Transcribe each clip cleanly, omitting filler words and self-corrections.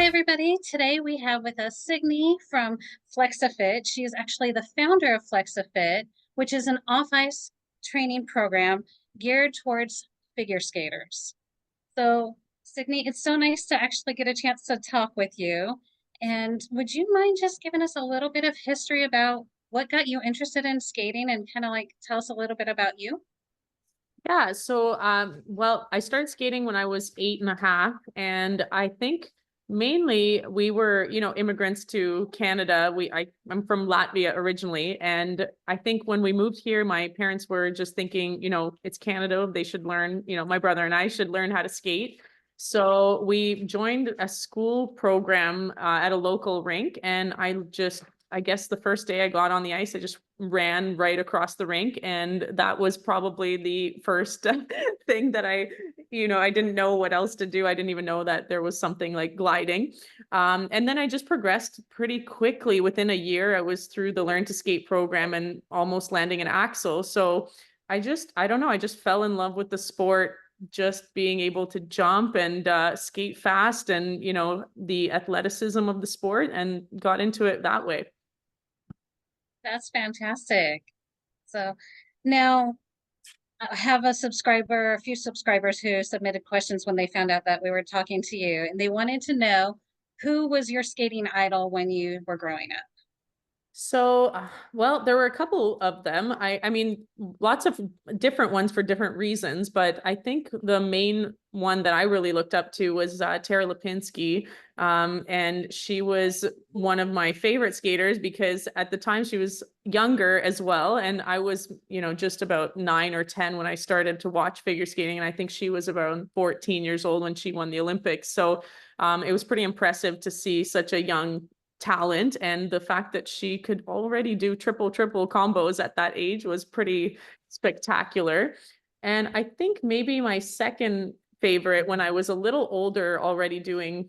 everybody. Today we have with us Signe from FlexAFit. She is actually the founder of FlexAFit, which is an off-ice training program geared towards figure skaters. So, Signe, it's so nice to actually get a chance to talk with you. And would you mind just giving us a little bit of history about what got you interested in skating and kind of like tell us a little bit about you? Yeah, well, I started skating when I was 8.5, and I think mainly we were, immigrants to Canada. I'm from Latvia originally, and I think when we moved here, my parents were just thinking, it's Canada, they should learn, my brother and I should learn how to skate. So we joined a school program at a local rink, and I guess the first day I got on the ice, I just ran right across the rink. And that was probably the first thing that I didn't know what else to do. I didn't even know that there was something like gliding. And then I just progressed pretty quickly. Within a year, I was through the Learn to Skate program and almost landing an axle. So I don't know, I just fell in love with the sport, just being able to jump and skate fast and, the athleticism of the sport, and got into it that way. That's fantastic. So now I have a few subscribers who submitted questions when they found out that we were talking to you, and they wanted to know who was your skating idol when you were growing up? Well, there were a couple of them. I mean, lots of different ones for different reasons, but I think the main one that I really looked up to was Tara Lipinski. And she was one of my favorite skaters because at the time she was younger as well. And I was, just about 9 or 10 when I started to watch figure skating. And I think she was about 14 years old when she won the Olympics. So it was pretty impressive to see such a young talent, and the fact that she could already do triple combos at that age was pretty spectacular. And I think maybe my second favorite, when I was a little older, already doing,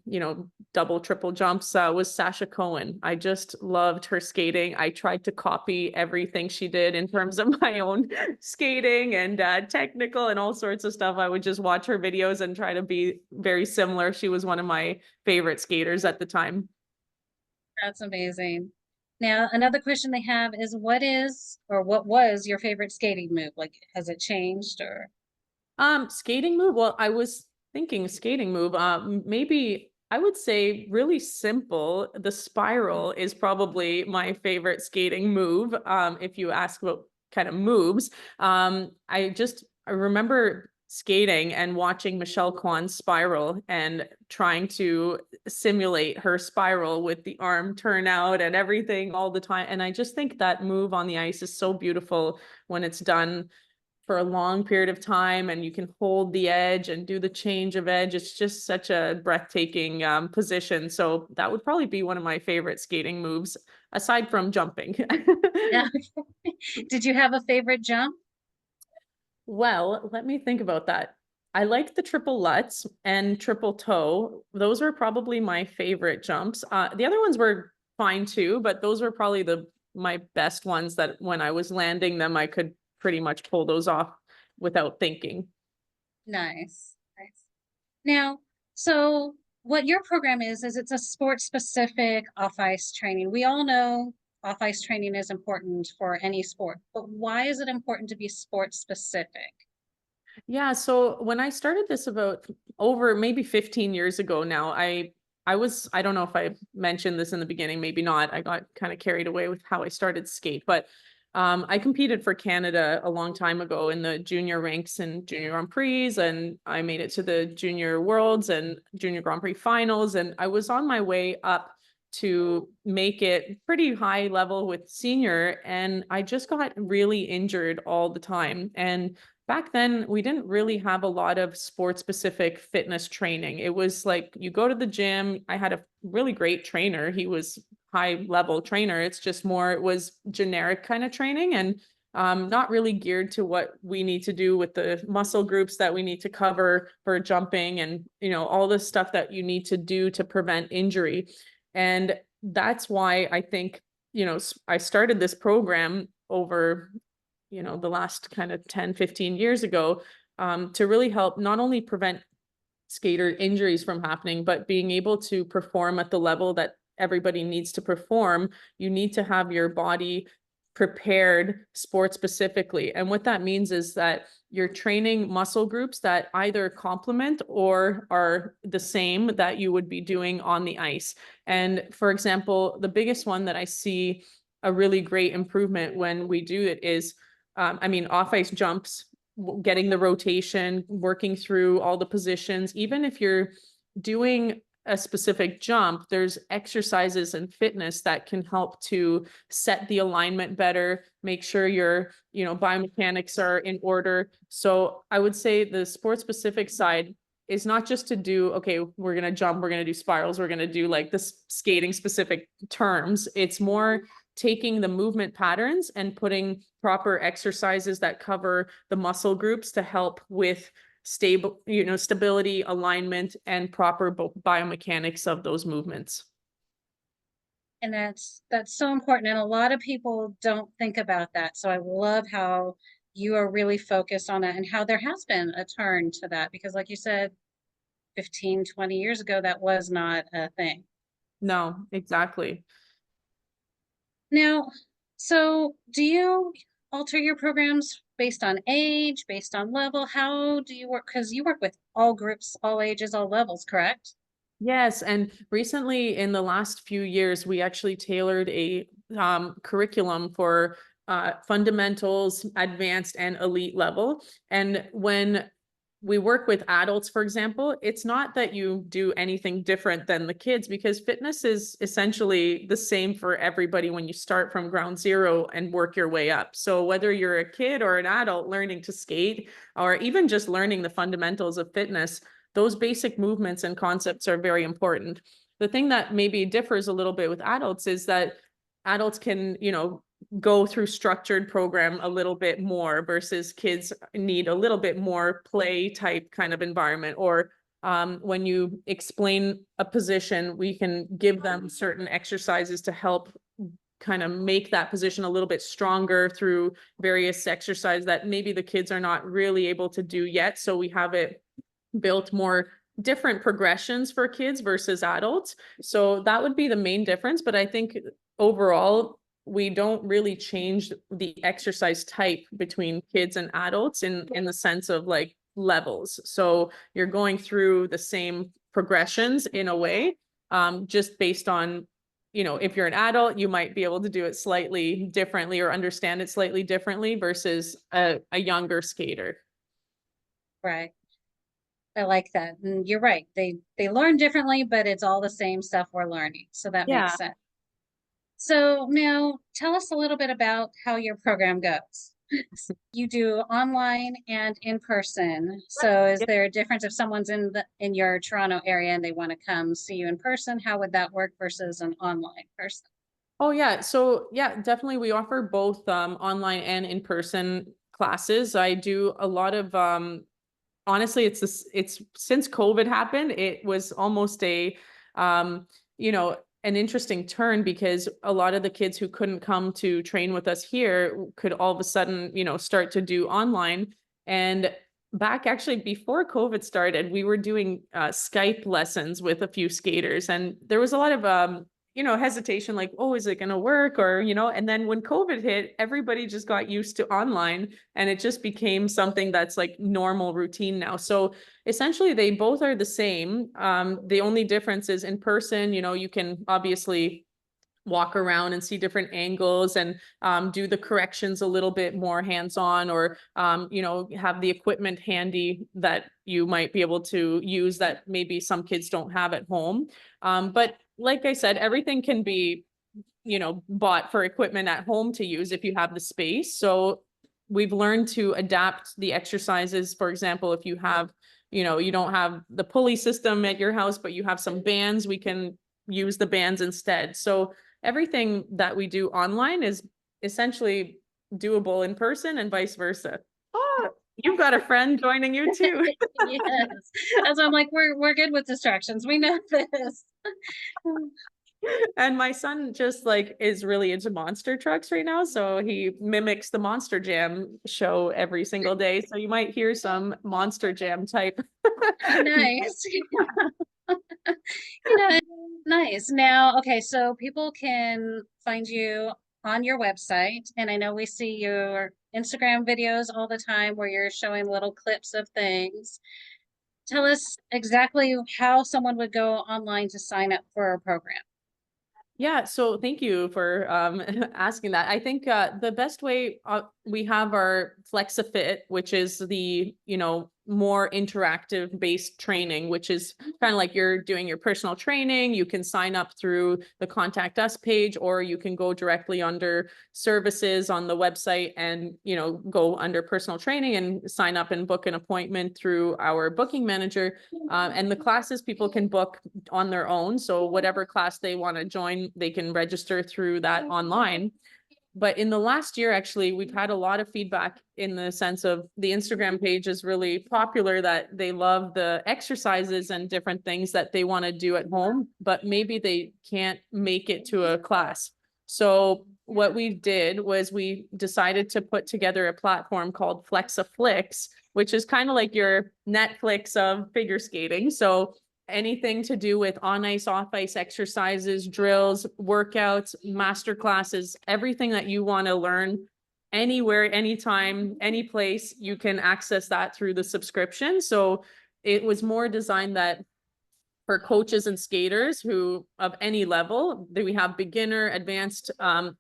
double triple jumps, was Sasha Cohen. I just loved her skating. I tried to copy everything she did in terms of my own skating and technical and all sorts of stuff. I would just watch her videos and try to be very similar. She was one of my favorite skaters at the time. That's amazing. Now, another question they have is what was your favorite skating move? Like, has it changed or? Skating move. Well, I was thinking skating move. Maybe I would say really simple. The spiral is probably my favorite skating move. If you ask about kind of moves, I remember skating and watching Michelle Kwan's spiral and trying to simulate her spiral with the arm turnout and everything all the time. And I just think that move on the ice is so beautiful when it's done for a long period of time and you can hold the edge and do the change of edge. It's just such a breathtaking position. So that would probably be one of my favorite skating moves, aside from jumping. Yeah. Did you have a favorite jump? Well, let me think about that. I like the triple Lutz and triple toe. Those are probably my favorite jumps. The other ones were fine too, but those were probably my best ones that when I was landing them, I could pretty much pull those off without thinking. Nice. Nice. Now, so what your program is it's a sports specific off-ice training. We all know off-ice training is important for any sport, but why is it important to be sports specific? Yeah, so when I started this about over maybe 15 years ago now, I don't know if I mentioned this in the beginning, maybe not. I got kind of carried away with how I started skate, but I competed for Canada a long time ago in the junior ranks and junior Grand Prix, and I made it to the junior worlds and junior Grand Prix finals, and I was on my way up to make it pretty high level with senior, and I just got really injured all the time. And back then, we didn't really have a lot of sport specific fitness training. It was like you go to the gym. I had a really great trainer. He was high level trainer. It's just more, it was generic kind of training and not really geared to what we need to do with the muscle groups that we need to cover for jumping and, all the stuff that you need to do to prevent injury. And that's why I think, I started this program over the last kind of 10, 15 years ago, to really help not only prevent skater injuries from happening, but being able to perform at the level that everybody needs to perform, you need to have your body prepared sport specifically. And what that means is that you're training muscle groups that either complement or are the same that you would be doing on the ice. And for example, the biggest one that I see a really great improvement when we do it is, off ice jumps, getting the rotation, working through all the positions. Even if you're doing a specific jump, there's exercises and fitness that can help to set the alignment better, make sure your, biomechanics are in order. So I would say the sport specific side is not just to do, okay, we're going to jump, we're going to do spirals, we're going to do like this skating specific terms. It's more taking the movement patterns and putting proper exercises that cover the muscle groups to help with stable, stability, alignment, and proper biomechanics of those movements. And that's so important. And a lot of people don't think about that. So I love how you are really focused on that and how there has been a turn to that. Because like you said, 15, 20 years ago, that was not a thing. No, exactly. Now, so do you alter your programs based on age, based on level? How do you work? Because you work with all groups, all ages, all levels, correct? Yes, and recently in the last few years, we actually tailored a curriculum for fundamentals, advanced, and elite level. And when we work with adults, for example, it's not that you do anything different than the kids, because fitness is essentially the same for everybody when you start from ground zero and work your way up. So whether you're a kid or an adult learning to skate, or even just learning the fundamentals of fitness, those basic movements and concepts are very important. The thing that maybe differs a little bit with adults is that adults can, go through structured program a little bit more versus kids need a little bit more play type kind of environment. Or when you explain a position, we can give them certain exercises to help kind of make that position a little bit stronger through various exercises that maybe the kids are not really able to do yet. So we have it built more different progressions for kids versus adults. So that would be the main difference. But I think overall, we don't really change the exercise type between kids and adults in the sense of like levels. So you're going through the same progressions in a way, just based on, if you're an adult, you might be able to do it slightly differently or understand it slightly differently versus a younger skater. Right. I like that. And you're right. They learn differently, but it's all the same stuff we're learning. So that Yeah. makes sense. So now tell us a little bit about how your program goes. You do online and in person. So is there a difference if someone's in your Toronto area and they want to come see you in person? How would that work versus an online person? Oh yeah. So yeah, definitely we offer both online and in-person classes. I do a lot of honestly, it's since COVID happened, it was almost a an interesting turn, because a lot of the kids who couldn't come to train with us here could all of a sudden, start to do online. And back actually before COVID started, we were doing Skype lessons with a few skaters, and there was a lot of hesitation, like, oh, is it going to work? Or, and then when COVID hit, everybody just got used to online, and it just became something that's like normal routine now. So essentially they both are the same. The only difference is in person, you can obviously walk around and see different angles and do the corrections a little bit more hands-on, or have the equipment handy that you might be able to use that maybe some kids don't have at home. But like I said, everything can be bought for equipment at home to use if you have the space. So we've learned to adapt the exercises. For example, if you have you don't have the pulley system at your house, but you have some bands, we can use the bands instead. So everything that we do online is essentially doable in person and vice versa. Oh, you've got a friend joining you too. Yes. As I'm like, we're good with distractions. We know this. And my son just like is really into monster trucks right now. So he mimics the Monster Jam show every single day. So you might hear some Monster Jam type. Nice. You know, nice. Now, okay, so people can find you on your website, and I know we see your Instagram videos all the time where you're showing little clips of things. Tell us exactly how someone would go online to sign up for a program. Yeah, so thank you for asking that. I think the best way we have our FlexAFit, which is the, more interactive based training, which is kind of like you're doing your personal training. You can sign up through the contact us page, or you can go directly under services on the website and, go under personal training and sign up and book an appointment through our booking manager. And the classes people can book on their own. So whatever class they want to join, they can register through that online. But in the last year, actually, we've had a lot of feedback in the sense of the Instagram page is really popular, that they love the exercises and different things that they want to do at home, but maybe they can't make it to a class. So what we did was we decided to put together a platform called FlexAFlix, which is kind of like your Netflix of figure skating. So anything to do with on ice, off ice exercises, drills, workouts, master classes, everything that you want to learn anywhere, anytime, any place, you can access that through the subscription. So it was more designed that for coaches and skaters who of any level, that we have beginner, advanced,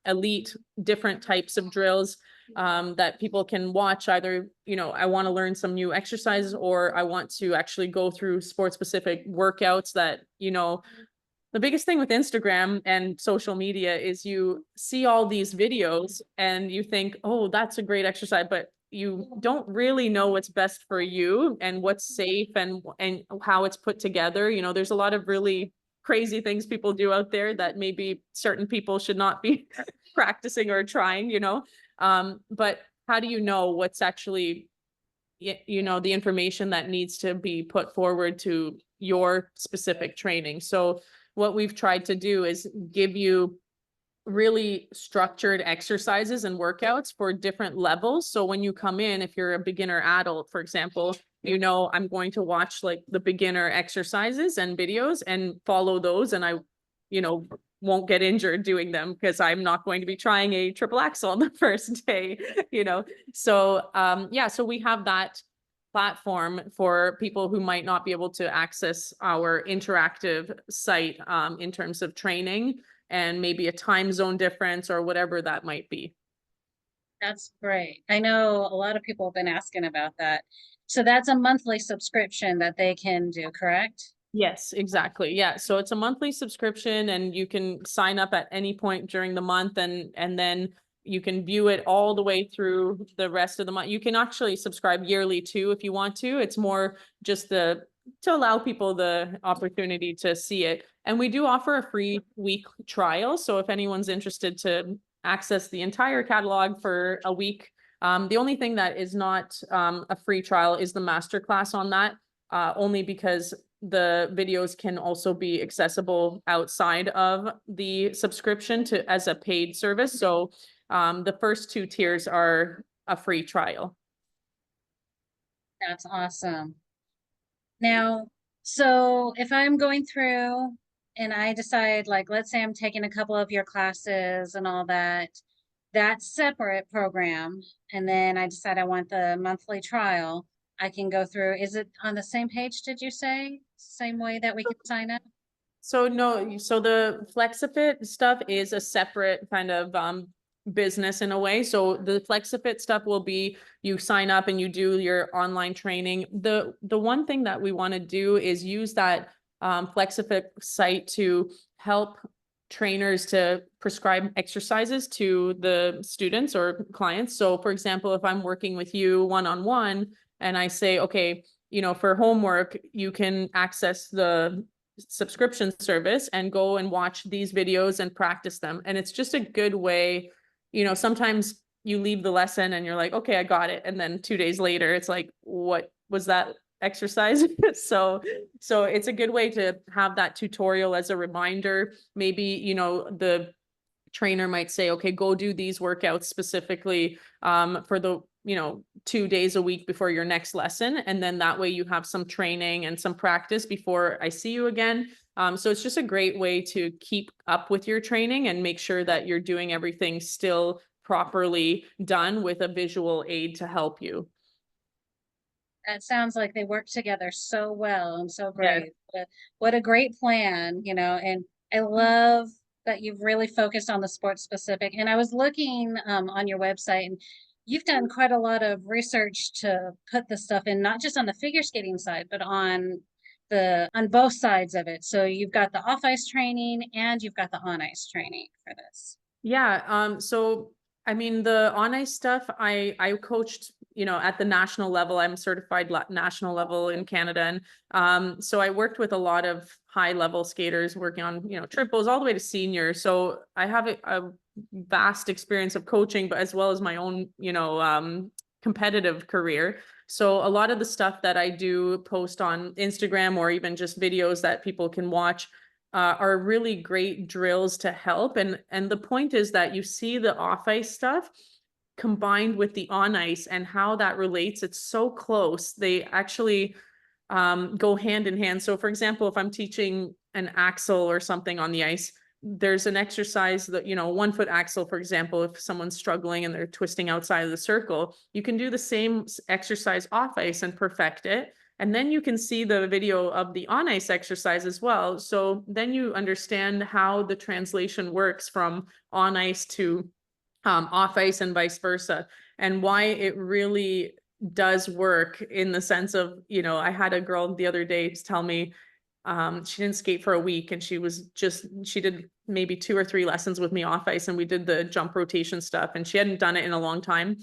elite, different types of drills that people can watch. Either, I want to learn some new exercises, or I want to actually go through sport specific workouts that, the biggest thing with Instagram and social media is you see all these videos and you think, oh, that's a great exercise, but you don't really know what's best for you and what's safe and how it's put together. There's a lot of really crazy things people do out there that maybe certain people should not be practicing or trying, but how do you know what's actually, the information that needs to be put forward to your specific training? So what we've tried to do is give you really structured exercises and workouts for different levels. So when you come in, if you're a beginner adult, for example, I'm going to watch like the beginner exercises and videos and follow those. And I, won't get injured doing them because I'm not going to be trying a triple axel on the first day, So, yeah, so we have that platform for people who might not be able to access our interactive site in terms of training and maybe a time zone difference or whatever that might be. That's great. I know a lot of people have been asking about that. So that's a monthly subscription that they can do, correct? Yes, exactly. Yeah. So it's a monthly subscription and you can sign up at any point during the month and then you can view it all the way through the rest of the month. You can actually subscribe yearly too if you want to. It's more just to allow people the opportunity to see it. And we do offer a free week trial. So if anyone's interested to access the entire catalog for a week, the only thing that is not a free trial is the masterclass on that, only because the videos can also be accessible outside of the subscription to as a paid service. So the first two tiers are a free trial. That's awesome. Now, so if I'm going through and I decide, like, let's say I'm taking a couple of your classes and all that, that separate program, and then I decide I want the monthly trial, I can go through. Is it on the same page, did you say? Same way that we can sign up? So no, so the FlexAFit stuff is a separate kind of business in a way. So the FlexAFit stuff will be you sign up and you do your online training. The one thing that we want to do is use that FlexAFit site to help trainers to prescribe exercises to the students or clients. So for example, if I'm working with you one-on-one and I say, okay, for homework, you can access the subscription service and go and watch these videos and practice them. And it's just a good way, sometimes you leave the lesson and you're like, okay, I got it. And then 2 days later, it's like, what was that exercise. So it's a good way to have that tutorial as a reminder. Maybe, you know, the trainer might say, okay, go do these workouts specifically for the, you know, 2 days a week before your next lesson. And then that way you have some training and some practice before I see you again. So it's just a great way to keep up with your training and make sure that you're doing everything still properly done with a visual aid to help you. That sounds like they work together so well and so Yeah. great. What a great plan, you know, and I love that you've really focused on the sports specific. And I was looking on your website, and you've done quite a lot of research to put this stuff in, not just on the figure skating side, but on both sides of it. So you've got the off ice training and you've got the on ice training for this. Yeah. So I mean, the on ice stuff, I coached, you know, at the national level. I'm certified national level in Canada, and so I worked with a lot of high level skaters, working on, you know, triples all the way to senior. So I have a vast experience of coaching, but as well as my own, you know, competitive career. So a lot of the stuff that I do post on Instagram, or even just videos that people can watch, are really great drills to help. And the point is that you see the off ice stuff combined with the on ice and how that relates. It's so close. They actually go hand in hand. So for example, if I'm teaching an axle or something on the ice, there's an exercise that, you know, 1 foot axle, for example, if someone's struggling and they're twisting outside of the circle, you can do the same exercise off ice and perfect it. And then you can see the video of the on ice exercise as well. So then you understand how the translation works from on ice to off ice and vice versa, and why it really does work, in the sense of, you know, I had a girl the other day tell me she didn't skate for a week, and she did maybe 2 or 3 lessons with me off ice, and we did the jump rotation stuff, and she hadn't done it in a long time.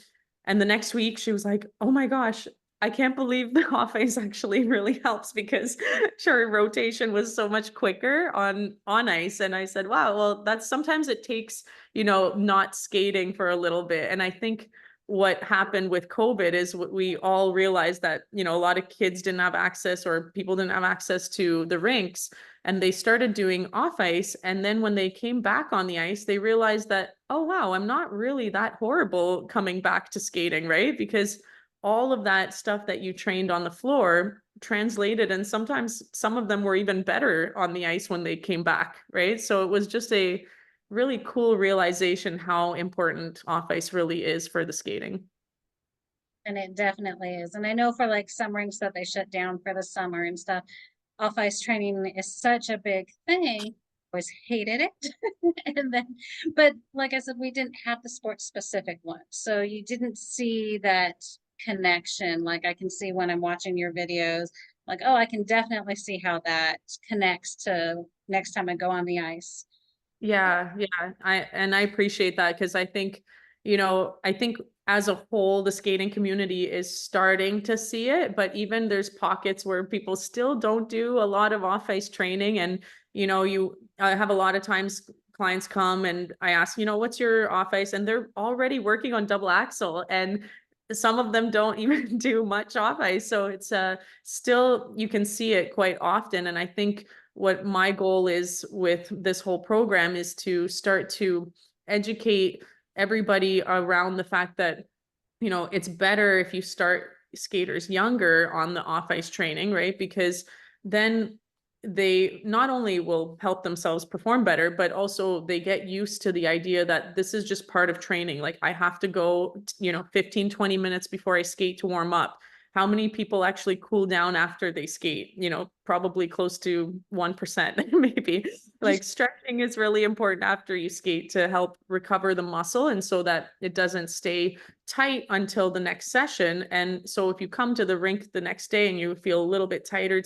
And the next week she was like, oh my gosh, I can't believe the off ice actually really helps, because her rotation was so much quicker on ice. And I said, wow, well, that's, sometimes it takes, you know, not skating for a little bit. And I think what happened with COVID is we all realized that, you know, a lot of kids didn't have access, or people didn't have access to the rinks, and they started doing off ice. And then when they came back on the ice, they realized that, oh, wow, I'm not really that horrible coming back to skating, right? Because all of that stuff that you trained on the floor translated, and sometimes some of them were even better on the ice when they came back, right? So it was just a really cool realization how important off ice really is for the skating. And it definitely is. And I know for like some rinks that they shut down for the summer and stuff, off ice training is such a big thing. Always hated it. And then, but like I said, we didn't have the sports specific one. So you didn't see that connection. Like I can see when I'm watching your videos, like, oh, I can definitely see how that connects to next time I go on the ice. Yeah, yeah. I appreciate that, because I think, you know, I think as a whole, the skating community is starting to see it, but even there's pockets where people still don't do a lot of off-ice training. And, you know, I have a lot of times clients come and I ask, you know, what's your off-ice? And they're already working on double axle, and some of them don't even do much off-ice. So it's still, you can see it quite often. And I think what my goal is with this whole program is to start to educate everybody around the fact that, you know, it's better if you start skaters younger on the off ice training, right? Because then they not only will help themselves perform better, but also they get used to the idea that this is just part of training. Like I have to go, you know, 15, 20 minutes before I skate to warm up. How many people actually cool down after they skate? You know, probably close to 1%, maybe. Like stretching is really important after you skate to help recover the muscle, and so that it doesn't stay tight until the next session. And so if you come to the rink the next day and you feel a little bit tighter,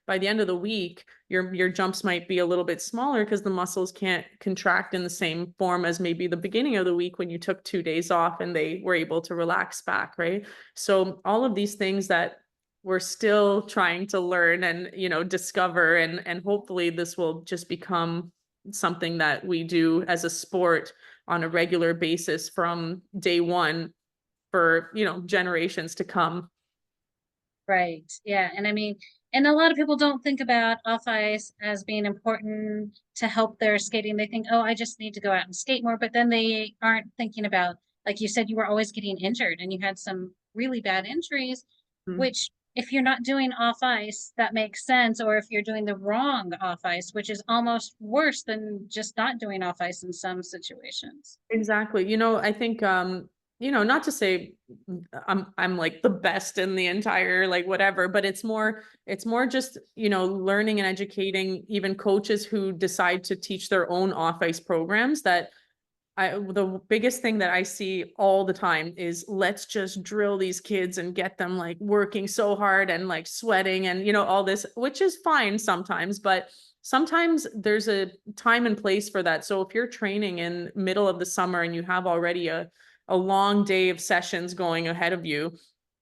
by the end of the week, your jumps might be a little bit smaller because the muscles can't contract in the same form as maybe the beginning of the week when you took 2 days off and they were able to relax back, right? So all of these things that we're still trying to learn and, you know, discover, and hopefully this will just become something that we do as a sport on a regular basis from day one for, you know, generations to come. Right. Yeah. And I mean, and a lot of people don't think about off ice as being important to help their skating. They think, oh, I just need to go out and skate more. But then they aren't thinking about, like you said, you were always getting injured and you had some really bad injuries, Mm. which if you're not doing off ice, that makes sense. Or if you're doing the wrong off ice, which is almost worse than just not doing off ice in some situations. Exactly. I think not to say I'm like the best in the entire like whatever, but it's more just, learning and educating even coaches who decide to teach their own off-ice programs that the biggest thing that I see all the time is let's just drill these kids and get them like working so hard and like sweating and all this, which is fine sometimes, but sometimes there's a time and place for that. So if you're training in middle of the summer and you have already a long day of sessions going ahead of you,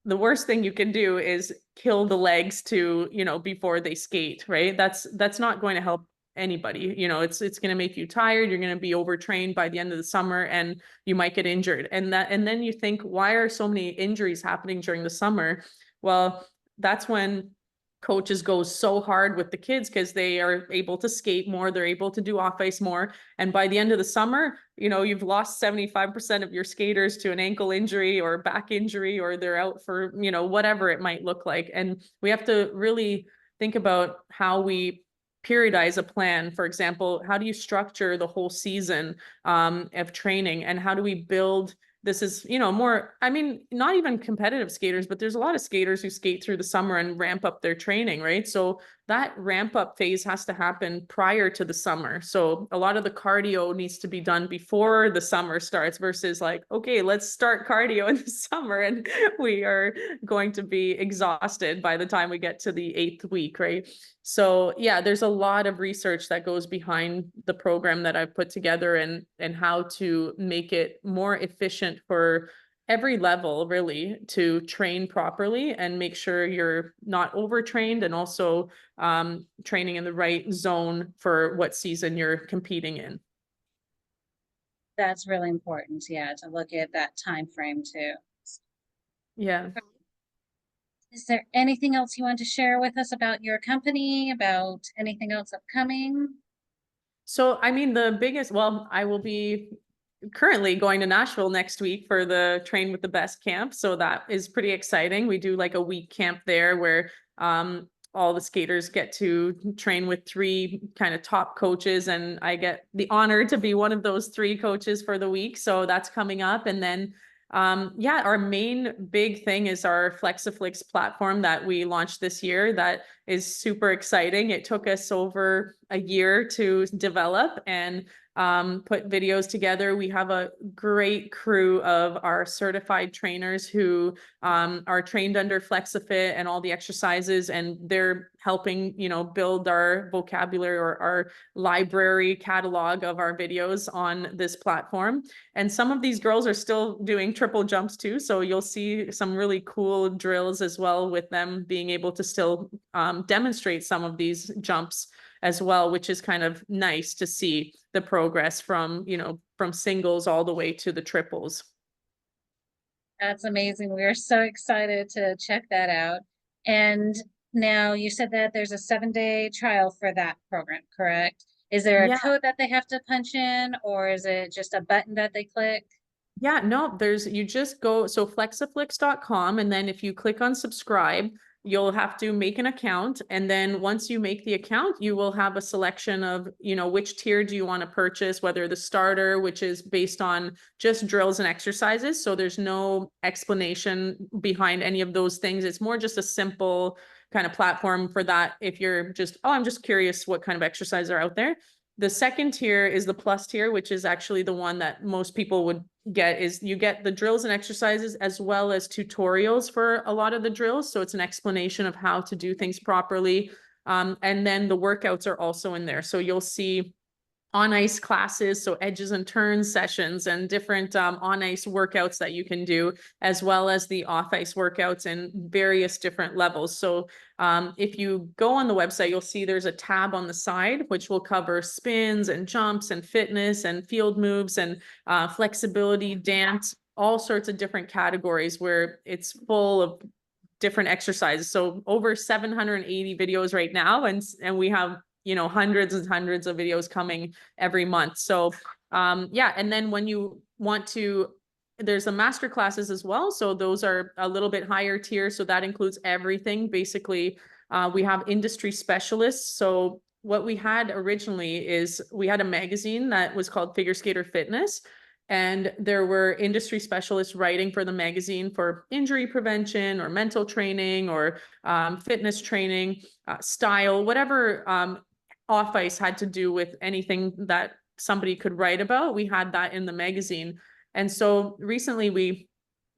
the worst thing you can do is kill the legs to, before they skate, right? That's not going to help anybody. It's going to make you tired. You're going to be overtrained by the end of the summer and you might get injured. And then you think, why are so many injuries happening during the summer? Well, that's when coaches go so hard with the kids because they are able to skate more, they're able to do off ice more. And by the end of the summer, you've lost 75% of your skaters to an ankle injury or back injury, or they're out for, whatever it might look like. And we have to really think about how we periodize a plan. For example, how do you structure the whole season of training, and how do we build this is, more, I mean, not even competitive skaters, but there's a lot of skaters who skate through the summer and ramp up their training, right? So that ramp up phase has to happen prior to the summer. So a lot of the cardio needs to be done before the summer starts versus like, okay, let's start cardio in the summer and we are going to be exhausted by the time we get to the 8th week, right? So yeah, there's a lot of research that goes behind the program that I've put together and how to make it more efficient for every level really to train properly and make sure you're not overtrained, and also training in the right zone for what season you're competing in. That's really important. Yeah, to look at that time frame too. Yeah. Is there anything else you want to share with us about your company, about anything else upcoming? So, I mean, I will be currently going to Nashville next week for the Train with the Best camp. So that is pretty exciting. We do like a week camp there where all the skaters get to train with 3 kind of top coaches, and I get the honor to be one of those 3 coaches for the week. So that's coming up. And then yeah, our main big thing is our FlexAFlix platform that we launched this year. That is super exciting. It took us over a year to develop and put videos together. We have a great crew of our certified trainers who are trained under FlexAFit and all the exercises, and they're helping, build our vocabulary or our library catalog of our videos on this platform. And some of these girls are still doing triple jumps too. So you'll see some really cool drills as well with them being able to still demonstrate some of these jumps as well, which is kind of nice to see the progress from, from singles all the way to the triples. That's amazing. We are so excited to check that out. And now you said that there's a 7-day trial for that program, correct? Is there a Yeah. code that they have to punch in, or is it just a button that they click? Yeah, no, you just go, so flexaflix.com, and then if you click on subscribe, you'll have to make an account. And then once you make the account, you will have a selection of, which tier do you want to purchase, whether the starter, which is based on just drills and exercises. So there's no explanation behind any of those things. It's more just a simple kind of platform for that. If you're just, oh, I'm just curious what kind of exercises are out there. The second tier is the plus tier, which is actually the one that most people would get. Is you get the drills and exercises as well as tutorials for a lot of the drills. So it's an explanation of how to do things properly. And then the workouts are also in there. So you'll see on ice classes, so edges and turns sessions and different on ice workouts that you can do, as well as the off ice workouts in various different levels. So if you go on the website, you'll see there's a tab on the side, which will cover spins and jumps and fitness and field moves and flexibility, dance, all sorts of different categories where it's full of different exercises. So over 780 videos right now, and we have, you know, hundreds and hundreds of videos coming every month. So yeah, and then when you want to, there's the master classes as well. So those are a little bit higher tier. So that includes everything. Basically, we have industry specialists. So what we had originally is we had a magazine that was called Figure Skater Fitness. And there were industry specialists writing for the magazine for injury prevention or mental training or fitness training, style, whatever off ice had to do with anything that somebody could write about. We had that in the magazine. And so recently we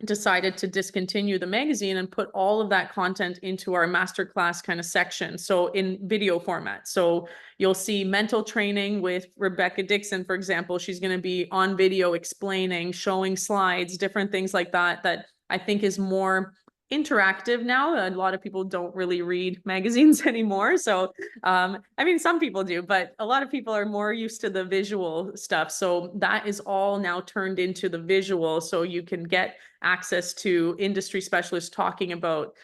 decided to discontinue the magazine and put all of that content into our masterclass kind of section. So in video format. So you'll see mental training with Rebecca Dixon, for example. She's going to be on video explaining, showing slides, different things like that, that I think is more interactive now. A lot of people don't really read magazines anymore. So, I mean, some people do, but a lot of people are more used to the visual stuff. So that is all now turned into the visual. So you can get access to industry specialists talking about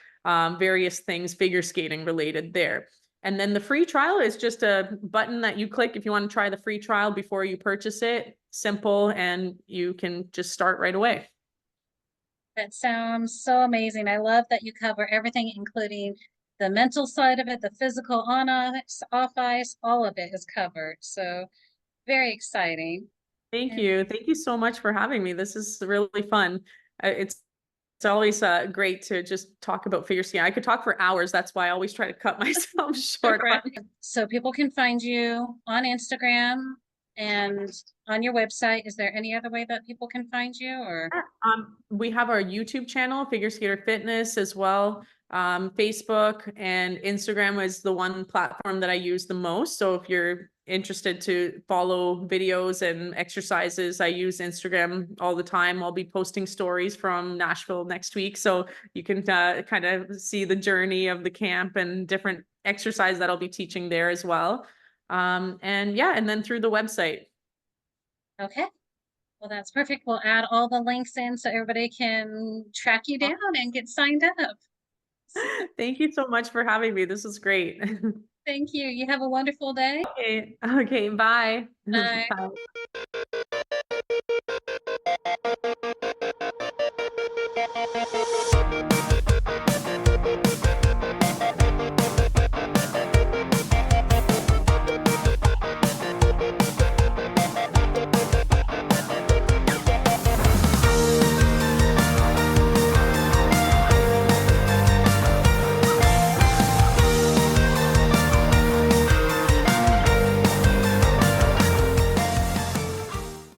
various things figure skating related there. And then the free trial is just a button that you click if you want to try the free trial before you purchase it. Simple, and you can just start right away. That sounds so amazing. I love that you cover everything, including the mental side of it, the physical on ice, off ice, all of it is covered. So very exciting. Thank And you. Thank you so much for having me. This is really fun. It's always great to just talk about figure skating. I could talk for hours. That's why I always try to cut myself short. so people can find you on Instagram and on your website. Is there any other way that people can find you, or? We have our YouTube channel, Figure Skater Fitness, as well. Facebook and Instagram is the one platform that I use the most. So if you're interested to follow videos and exercises, I use Instagram all the time. I'll be posting stories from Nashville next week. So you can kind of see the journey of the camp and different exercises that I'll be teaching there as well. And yeah, and then through the website. Okay. Well, that's perfect. We'll add all the links in so everybody can track you down and get signed up. Thank you so much for having me. This was great. Thank you. You have a wonderful day. Okay, okay, bye. Bye. Bye.